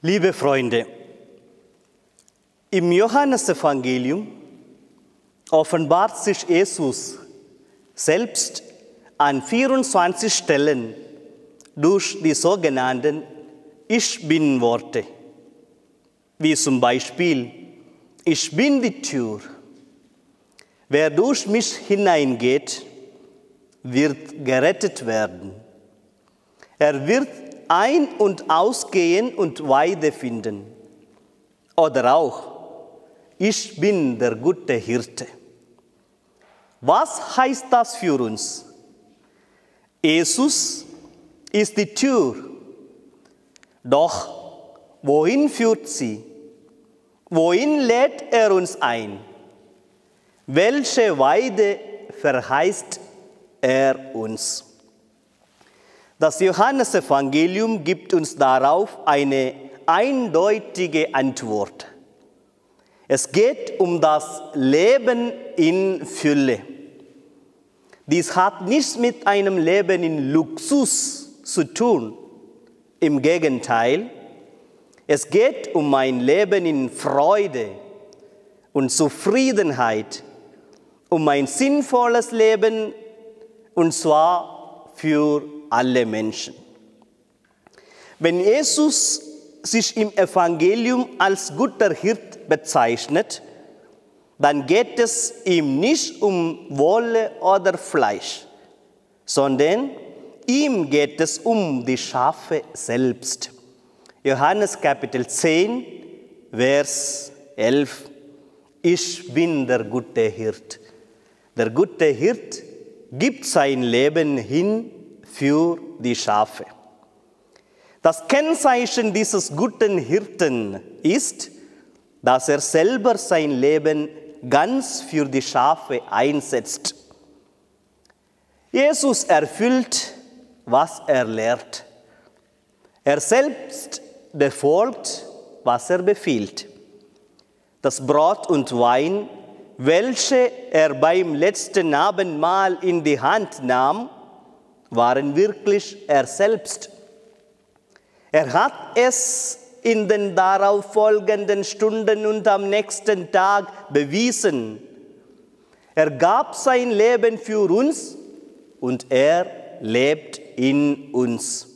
Liebe Freunde, im Johannesevangelium offenbart sich Jesus selbst an 24 Stellen durch die sogenannten Ich Bin-Worte, wie zum Beispiel: Ich bin die Tür. Wer durch mich hineingeht, wird gerettet werden. Er wird ein- und ausgehen und Weide finden. Oder auch: Ich bin der gute Hirte. Was heißt das für uns? Jesus ist die Tür. Doch wohin führt sie? Wohin lädt er uns ein? Welche Weide verheißt er uns? Das Johannesevangelium gibt uns darauf eine eindeutige Antwort. Es geht um das Leben in Fülle. Dies hat nichts mit einem Leben in Luxus zu tun. Im Gegenteil, es geht um ein Leben in Freude und Zufriedenheit, um ein sinnvolles Leben, und zwar für alle Menschen. Wenn Jesus sich im Evangelium als guter Hirt bezeichnet, dann geht es ihm nicht um Wolle oder Fleisch, sondern ihm geht es um die Schafe selbst. Johannes Kapitel 10, Vers 11. Ich bin der gute Hirt. Der gute Hirt gibt sein Leben hin für die Schafe. Das Kennzeichen dieses guten Hirten ist, dass er selber sein Leben ganz für die Schafe einsetzt. Jesus erfüllt, was er lehrt. Er selbst befolgt, was er befiehlt. Das Brot und Wein, welche er beim letzten Abendmahl in die Hand nahm, waren wirklich er selbst. Er hat es in den darauffolgenden Stunden und am nächsten Tag bewiesen. Er gab sein Leben für uns und er lebt in uns.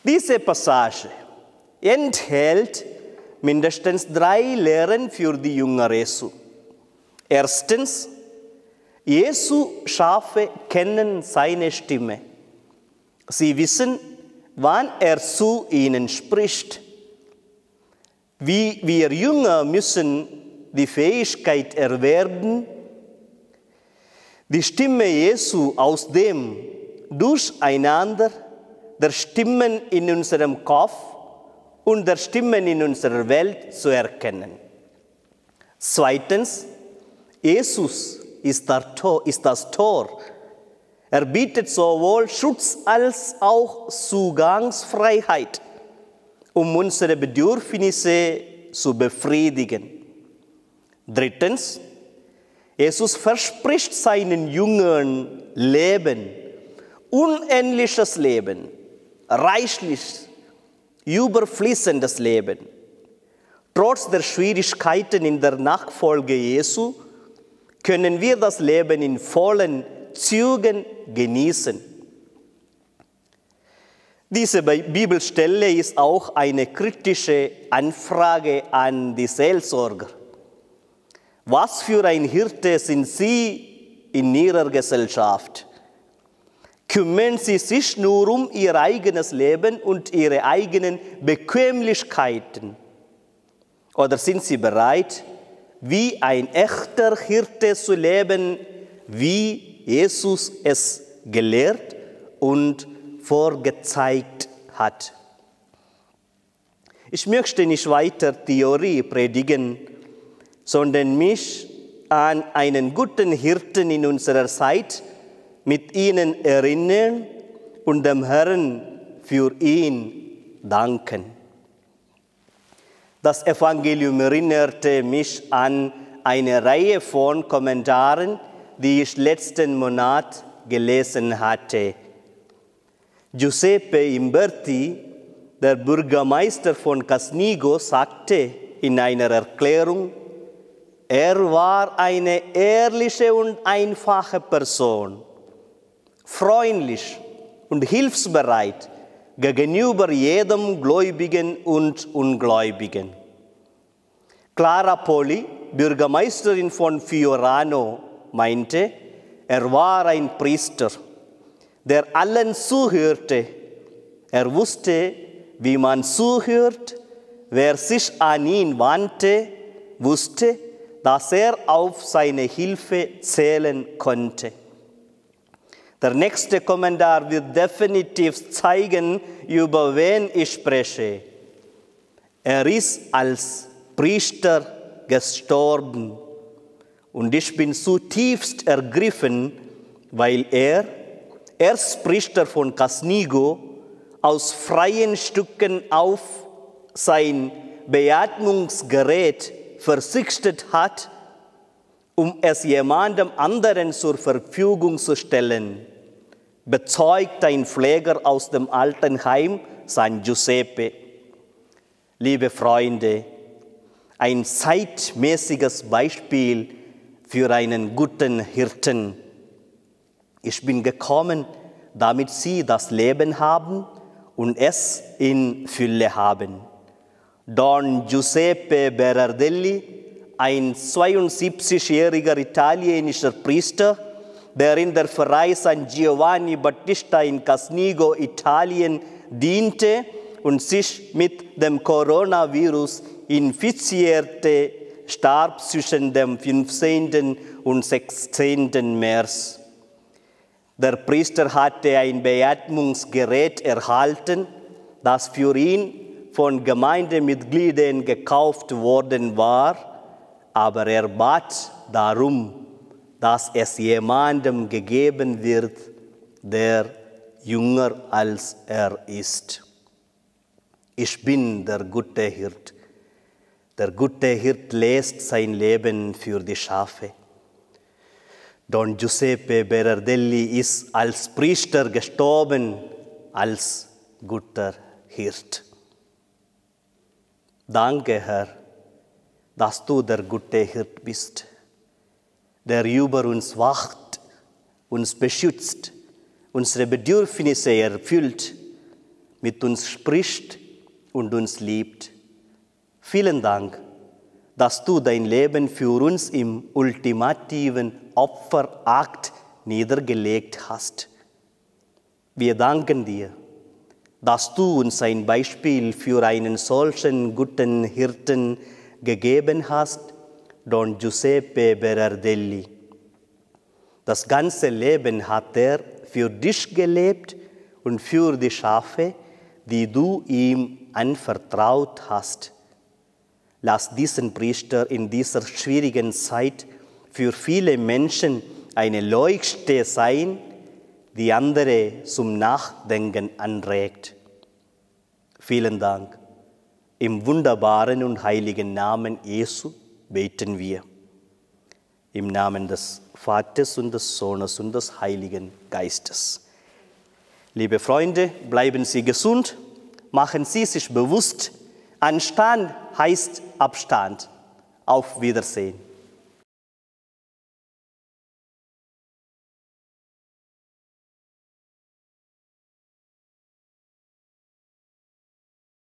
Diese Passage enthält mindestens 3 Lehren für die Jünger Jesu. Erstens, Jesu Schafe kennen seine Stimme. Sie wissen, wann er zu ihnen spricht. Wir Jünger müssen die Fähigkeit erwerben, die Stimme Jesu aus dem Durcheinander der Stimmen in unserem Kopf und der Stimmen in unserer Welt zu erkennen. Zweitens, Jesus ist das Tor. Er bietet sowohl Schutz als auch Zugangsfreiheit, um unsere Bedürfnisse zu befriedigen. Drittens, Jesus verspricht seinen Jüngern Leben, unendliches Leben, reichlich, überfließendes Leben. Trotz der Schwierigkeiten in der Nachfolge Jesu können wir das Leben in vollen Zügen genießen. Diese Bibelstelle ist auch eine kritische Anfrage an die Seelsorger. Was für ein Hirte sind Sie in Ihrer Gesellschaft? Kümmern Sie sich nur um Ihr eigenes Leben und Ihre eigenen Bequemlichkeiten? Oder sind Sie bereit, wie ein echter Hirte zu leben, wie Jesus es gelehrt und vorgezeigt hat? Ich möchte nicht weiter Theorie predigen, sondern mich an einen guten Hirten in unserer Zeit mit Ihnen erinnern und dem Herrn für ihn danken. Das Evangelium erinnerte mich an eine Reihe von Kommentaren, die ich letzten Monat gelesen hatte. Giuseppe Imberti, Der Bürgermeister von Casnigo sagte in einer Erklärung, er war eine ehrliche und einfache Person, freundlich und hilfsbereit gegenüber jedem Gläubigen und Ungläubigen. Clara Poli, Bürgermeisterin von Fiorano, meinte, er war ein Priester, der allen zuhörte. Er wusste, wie man zuhört. Wer sich an ihn wandte, wusste, dass er auf seine Hilfe zählen konnte. Der nächste Kommentar wird definitiv zeigen, über wen ich spreche. Er ist als Priester gestorben und ich bin zutiefst ergriffen, weil er, Erstpriester von Casnigo, aus freien Stücken auf sein Beatmungsgerät verzichtet hat, um es jemandem anderen zur Verfügung zu stellen, bezeugt ein Pfleger aus dem Altenheim San Giuseppe. Liebe Freunde, ein zeitmäßiges Beispiel für einen guten Hirten. Ich bin gekommen, damit Sie das Leben haben und es in Fülle haben. Don Giuseppe Berardelli, ein 72-jähriger italienischer Priester, der in der Pfarrei San Giovanni Battista in Casnigo, Italien, diente und sich mit dem Coronavirus infizierte, starb zwischen dem 15. und 16. März. Der Priester hatte ein Beatmungsgerät erhalten, das für ihn von Gemeindemitgliedern gekauft worden war, aber er bat darum, dass es jemandem gegeben wird, der jünger als er ist. Ich bin der gute Hirt. Der gute Hirt lässt sein Leben für die Schafe. Don Giuseppe Berardelli ist als Priester gestorben, als guter Hirt. Danke, Herr, dass du der gute Hirt bist, der über uns wacht, uns beschützt, unsere Bedürfnisse erfüllt, mit uns spricht und uns liebt. Vielen Dank, dass du dein Leben für uns im ultimativen Opferakt niedergelegt hast. Wir danken dir, dass du uns ein Beispiel für einen solchen guten Hirten gegeben hast, Don Giuseppe Berardelli. Das ganze Leben hat er für dich gelebt und für die Schafe, die du ihm anvertraut hast. Lass diesen Priester in dieser schwierigen Zeit für viele Menschen eine Leuchte sein, die andere zum Nachdenken anregt. Vielen Dank. Im wunderbaren und heiligen Namen Jesu beten wir. Im Namen des Vaters und des Sohnes und des Heiligen Geistes. Liebe Freunde, bleiben Sie gesund, machen Sie sich bewusst, Anstand heißt Abstand. Auf Wiedersehen.